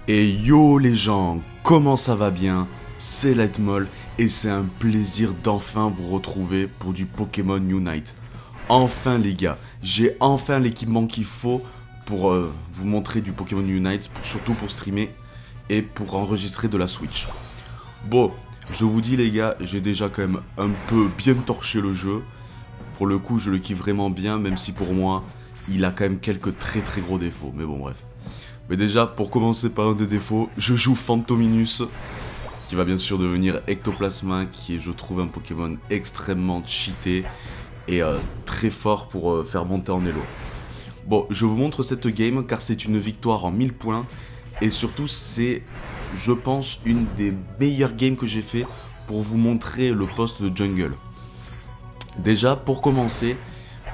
Et yo les gens, comment ça va bien? C'est Lightmall et c'est un plaisir d'enfin vous retrouver pour du Pokémon Unite. Enfin les gars, j'ai enfin l'équipement qu'il faut pour vous montrer du Pokémon Unite, surtout pour streamer et pour enregistrer de la Switch. Bon, je vous dis les gars, j'ai déjà quand même un peu bien torché le jeu. Pour le coup, je le kiffe vraiment bien, même si pour moi, il a quand même quelques très gros défauts. Mais bon, bref. Mais déjà, pour commencer par un des défauts, je joue Fantominus, qui va bien sûr devenir Ectoplasma, qui est, je trouve, un Pokémon extrêmement cheaté et très fort pour faire monter en elo. Bon, je vous montre cette game car c'est une victoire en 1000 points, et surtout c'est, je pense, une des meilleures games que j'ai fait pour vous montrer le poste de jungle. Déjà, pour commencer,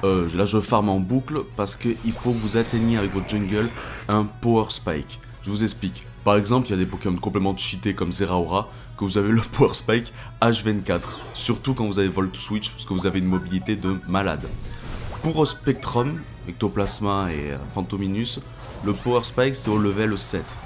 là je farm en boucle parce qu'il faut que vous atteigniez avec votre jungle un Power Spike. Je vous explique. Par exemple, il y a des Pokémon complètement cheatés comme Zeraora, que vous avez le Power Spike H24. Surtout quand vous avez Volt Switch, parce que vous avez une mobilité de malade. Pour Spectrum, Ectoplasma et Fantominus, le Power Spike c'est au level 7.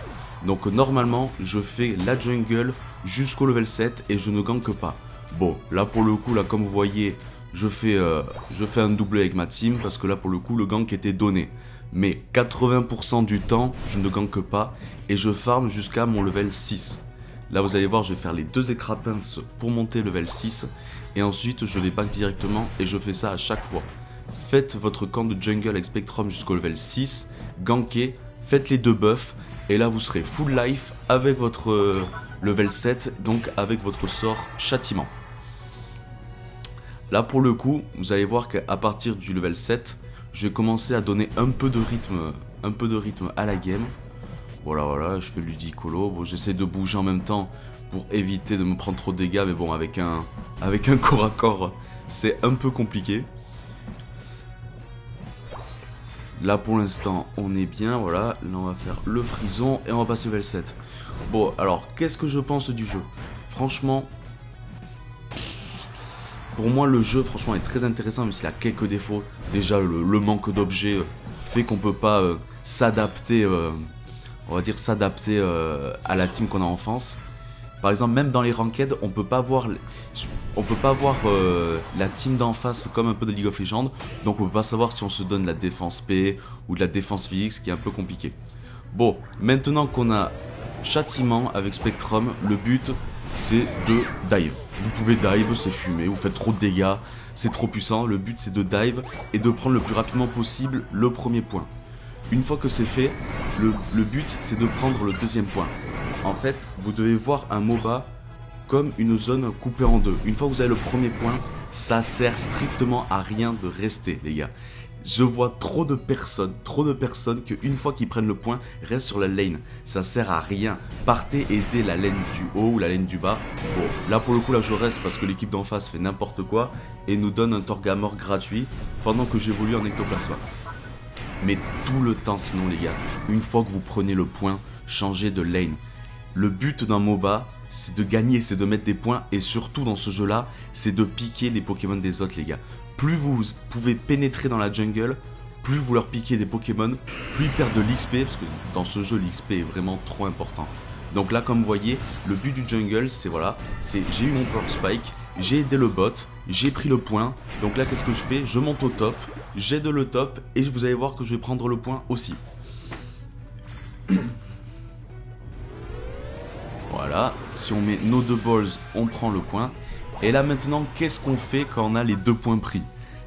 Donc normalement, je fais la jungle jusqu'au level 7 et je ne gank pas. Bon, là pour le coup, là comme vous voyez, je fais un doublé avec ma team parce que là pour le coup le gank était donné. Mais 80% du temps je ne gank pas et je farm jusqu'à mon level 6. Là vous allez voir, je vais faire les deux écrapins pour monter level 6 et ensuite je vais back directement et je fais ça à chaque fois. Faites votre camp de jungle avec Spectrum jusqu'au level 6, gankez, faites les deux buffs et là vous serez full life avec votre level 7, donc avec votre sort châtiment. Là pour le coup, vous allez voir qu'à partir du level 7, je vais commencer à donner un peu de rythme à la game. Voilà, je fais ludicolo. Bon, j'essaie de bouger en même temps pour éviter de me prendre trop de dégâts, mais bon, avec un corps à corps, c'est un peu compliqué. Là pour l'instant, on est bien, voilà. Là on va faire le frison et on va passer level 7. Bon, alors, qu'est-ce que je pense du jeu? Franchement, pour moi, le jeu, franchement, est très intéressant, même s'il a quelques défauts. Déjà, le manque d'objets fait qu'on peut pas s'adapter, on va dire s'adapter à la team qu'on a en face. Par exemple, même dans les ranked, on peut pas voir la team d'en face comme un peu de League of Legends. Donc, on peut pas savoir si on se donne de la défense P ou de la défense physique, ce qui est un peu compliqué. Bon, maintenant qu'on a châtiment avec Spectrum, le but c'est de dive. Vous pouvez dive, c'est fumé, vous faites trop de dégâts, c'est trop puissant. Le but c'est de dive et de prendre le plus rapidement possible le premier point. Une fois que c'est fait, le but c'est de prendre le deuxième point. En fait, vous devez voir un MOBA comme une zone coupée en deux. Une fois que vous avez le premier point, ça sert strictement à rien de rester, les gars. Je vois trop de personnes qu'une fois qu'ils prennent le point, restent sur la lane. Ça sert à rien. Partez aider la lane du haut ou la lane du bas. Bon, là pour le coup, là je reste parce que l'équipe d'en face fait n'importe quoi et nous donne un Torgamore gratuit pendant que j'évolue en Ectoplasma. Mais tout le temps sinon les gars, une fois que vous prenez le point, changez de lane. Le but d'un MOBA, c'est de gagner, c'est de mettre des points et surtout dans ce jeu-là, c'est de piquer les Pokémon des autres les gars. Plus vous pouvez pénétrer dans la jungle, plus vous leur piquez des Pokémon, plus ils perdent de l'XP, parce que dans ce jeu l'XP est vraiment trop important. Donc là comme vous voyez, le but du jungle c'est voilà, c'est j'ai eu mon Power Spike, j'ai aidé le bot, j'ai pris le point, donc là qu'est-ce que je fais? Je monte au top, j'aide le top et vous allez voir que je vais prendre le point aussi. Voilà, si on met nos deux balls, on prend le point. Et là maintenant, qu'est-ce qu'on fait quand on a les deux points pris?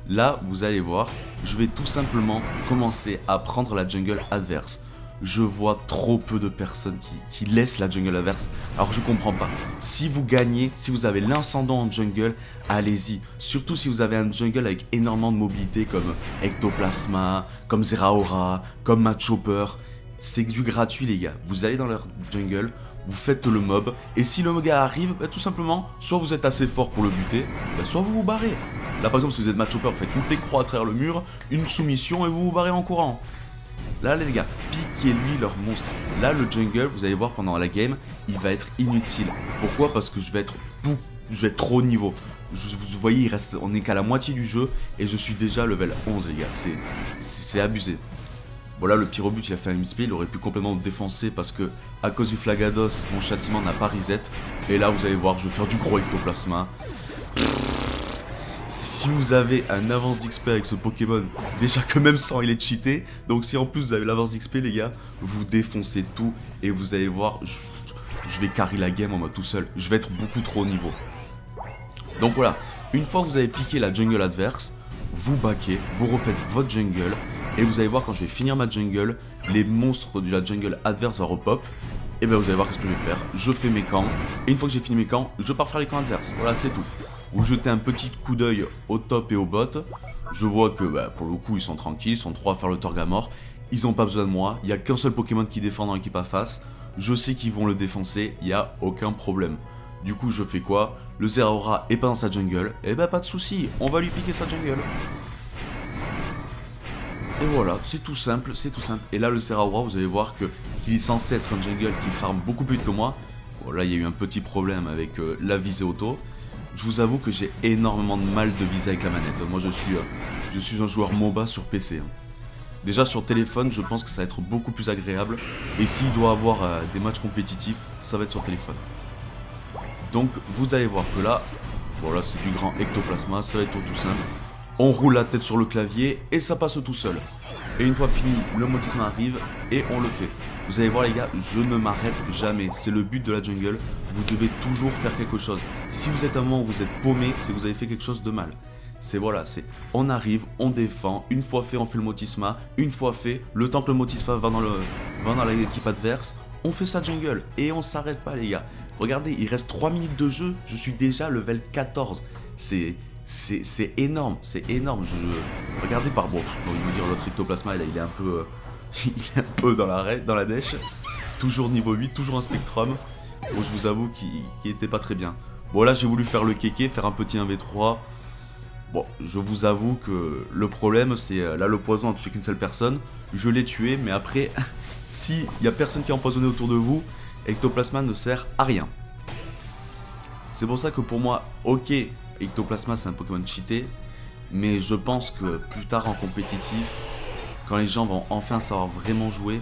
Là, vous allez voir, je vais tout simplement commencer à prendre la jungle adverse. Je vois trop peu de personnes qui laissent la jungle adverse. Alors je comprends pas. Si vous gagnez, si vous avez l'incendant en jungle, allez-y. Surtout si vous avez un jungle avec énormément de mobilité comme Ectoplasma, comme Zeraora, comme Machopper. C'est du gratuit les gars. Vous allez dans leur jungle, vous faites le mob, et si le gars arrive, bah, tout simplement, soit vous êtes assez fort pour le buter, bah, soit vous vous barrez. Là par exemple si vous êtes Machopper, vous faites une P-croix à travers le mur, une soumission et vous vous barrez en courant. Là les gars, piquez-lui leur monstre. Là le jungle, vous allez voir pendant la game, il va être inutile. Pourquoi? Parce que je vais être trop haut niveau. Vous voyez, on est qu'à la moitié du jeu et je suis déjà level 11 les gars, c'est abusé. Bon là le pyrobut il a fait un misplay, il aurait pu complètement me défoncer parce que à cause du Flagados, mon châtiment n'a pas reset. Et là vous allez voir, je vais faire du gros ectoplasma. Si vous avez un avance d'XP avec ce Pokémon, déjà que même sans il est cheaté, donc si en plus vous avez l'avance d'XP les gars, vous défoncez tout et vous allez voir, je vais carry la game en mode tout seul, je vais être beaucoup trop au niveau. Donc voilà, une fois que vous avez piqué la jungle adverse, vous backez, vous refaites votre jungle, et vous allez voir quand je vais finir ma jungle, les monstres de la jungle adverse vont repop, et bien vous allez voir ce que je vais faire, je fais mes camps, et une fois que j'ai fini mes camps, je pars faire les camps adverses, voilà c'est tout. Vous jetez un petit coup d'œil au top et au bot, je vois que pour le coup ils sont tranquilles, ils sont 3 à faire le Torgamore, ils n'ont pas besoin de moi, il n'y a qu'un seul Pokémon qui défend dans l'équipe à face, je sais qu'ils vont le défoncer, il n'y a aucun problème. Du coup je fais quoi? Le Zeraora est pas dans sa jungle, et bah pas de souci, on va lui piquer sa jungle. Et voilà, c'est tout simple, c'est tout simple. Et là le Zeraora, vous allez voir que qu'il est censé être un jungle qui farm beaucoup plus vite que moi. Bon là il y a eu un petit problème avec la visée auto. Je vous avoue que j'ai énormément de mal de viser avec la manette. Moi je suis un joueur MOBA sur PC. Déjà sur téléphone, je pense que ça va être beaucoup plus agréable. Et s'il doit avoir des matchs compétitifs, ça va être sur téléphone. Donc vous allez voir que là, voilà c'est du grand ectoplasma, ça va être tout simple. On roule la tête sur le clavier et ça passe tout seul. Et une fois fini, le motisme arrive et on le fait. Vous allez voir les gars, je ne m'arrête jamais. C'est le but de la jungle, vous devez toujours faire quelque chose. Si vous êtes à un moment où vous êtes paumé, c'est que vous avez fait quelque chose de mal. C'est voilà, c'est on arrive, on défend, une fois fait on fait le motisma, une fois fait, le temps que le motisma va dans l'équipe adverse, on fait sa jungle et on s'arrête pas les gars. Regardez, il reste 3 minutes de jeu, je suis déjà level 14. C'est énorme, c'est énorme. Regardez par bon, j'ai envie de vous dire l'autre ectoplasma là, il est un peu il est un peu dans la dèche. Toujours niveau 8, toujours un spectrum. Bon, je vous avoue qu'il était pas très bien. Bon là j'ai voulu faire le kéké, faire un petit 1v3. Bon, je vous avoue que le problème c'est là le poison a touché qu'une seule personne. Je l'ai tué, mais après si il y a personne qui est empoisonné autour de vous, ectoplasma ne sert à rien. C'est pour ça que pour moi, ok, ectoplasma c'est un Pokémon cheaté, mais je pense que plus tard en compétitif, quand les gens vont enfin savoir vraiment jouer,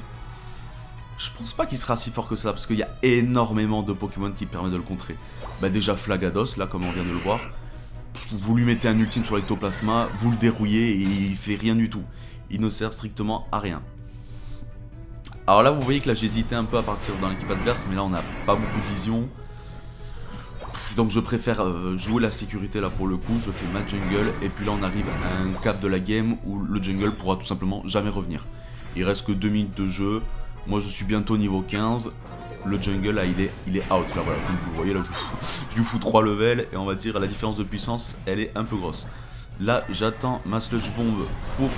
je pense pas qu'il sera si fort que ça, parce qu'il y a énormément de Pokémon qui permettent de le contrer. Bah déjà Flagados, là comme on vient de le voir, vous lui mettez un ultime sur l'ectoplasma, vous le dérouillez et il fait rien du tout. Il ne sert strictement à rien. Alors là vous voyez que là j'hésitais un peu à partir dans l'équipe adverse, mais là on n'a pas beaucoup de vision. Donc je préfère jouer la sécurité là pour le coup, je fais ma jungle et puis là on arrive à un cap de la game où le jungle pourra tout simplement jamais revenir. Il reste que 2 minutes de jeu, moi je suis bientôt niveau 15, le jungle là il est out là voilà, comme vous voyez là je lui fous 3 levels et on va dire la différence de puissance elle est un peu grosse. Là j'attends ma sludge bomb pour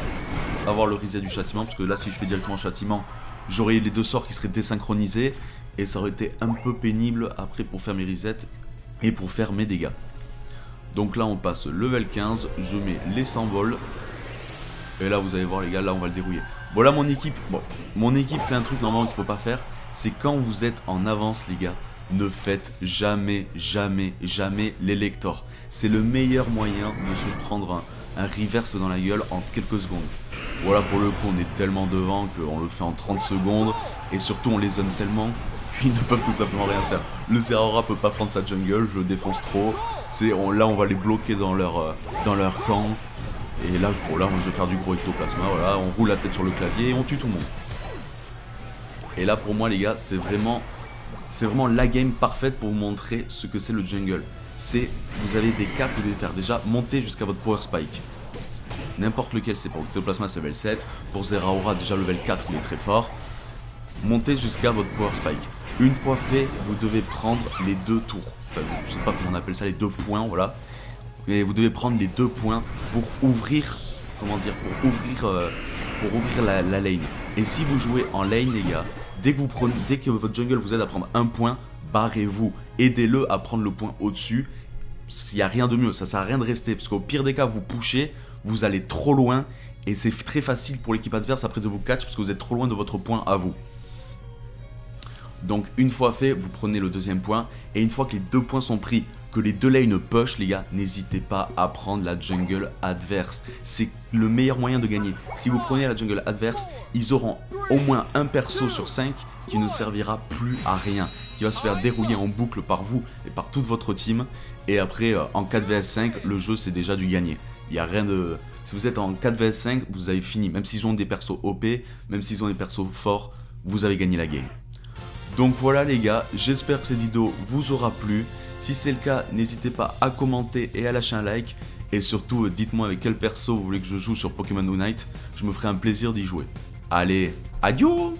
avoir le reset du châtiment parce que là si je fais directement châtiment j'aurais les deux sorts qui seraient désynchronisés et ça aurait été un peu pénible après pour faire mes resets et pour faire mes dégâts. Donc là on passe level 15, je mets les 100 vols et là vous allez voir les gars, là on va le dérouiller. Bon là mon équipe fait un truc normalement qu'il faut pas faire, c'est quand vous êtes en avance les gars, ne faites jamais l'élector. C'est le meilleur moyen de se prendre un reverse dans la gueule en quelques secondes. Voilà pour le coup on est tellement devant qu'on le fait en 30 secondes et surtout on les zone tellement qu'ils ne peuvent tout simplement rien faire. Le Zeraora peut pas prendre sa jungle, je le défonce trop. Là on va les bloquer dans leur camp. Et là, là je vais faire du gros ectoplasma, voilà, on roule la tête sur le clavier et on tue tout le monde. Et là pour moi les gars c'est vraiment la game parfaite pour vous montrer ce que c'est le jungle. Vous avez des caps que vous devez faire. Déjà monter jusqu'à votre power spike. N'importe lequel, c'est pour ectoplasma c'est level 7. Pour Zeraora déjà level 4 il est très fort. Montez jusqu'à votre power spike. Une fois fait, vous devez prendre les 2 tours. Enfin, je sais pas comment on appelle ça, les 2 points, voilà. Mais vous devez prendre les 2 points pour ouvrir, comment dire, pour ouvrir la lane. Et si vous jouez en lane les gars, dès que votre jungle vous aide à prendre un point, barrez-vous. Aidez-le à prendre le point au-dessus. S'il n'y a rien de mieux, ça sert à rien de rester. Parce qu'au pire des cas, vous pushez, vous allez trop loin. Et c'est très facile pour l'équipe adverse après de vous catch parce que vous êtes trop loin de votre point à vous. Donc une fois fait, vous prenez le 2e point. Et une fois que les 2 points sont pris, que les deux lanes push, les gars, n'hésitez pas à prendre la jungle adverse. C'est le meilleur moyen de gagner. Si vous prenez la jungle adverse, ils auront au moins un perso sur 5 qui ne servira plus à rien, qui va se faire dérouiller en boucle par vous et par toute votre team. Et après, en 4 vs 5, le jeu c'est déjà du gagné. Il n'y a rien de... Si vous êtes en 4 vs 5, vous avez fini. Même s'ils ont des persos OP, même s'ils ont des persos forts, vous avez gagné la game. Donc voilà les gars, j'espère que cette vidéo vous aura plu. Si c'est le cas, n'hésitez pas à commenter et à lâcher un like. Et surtout, dites-moi avec quel perso vous voulez que je joue sur Pokémon Unite. Je me ferai un plaisir d'y jouer. Allez, adios!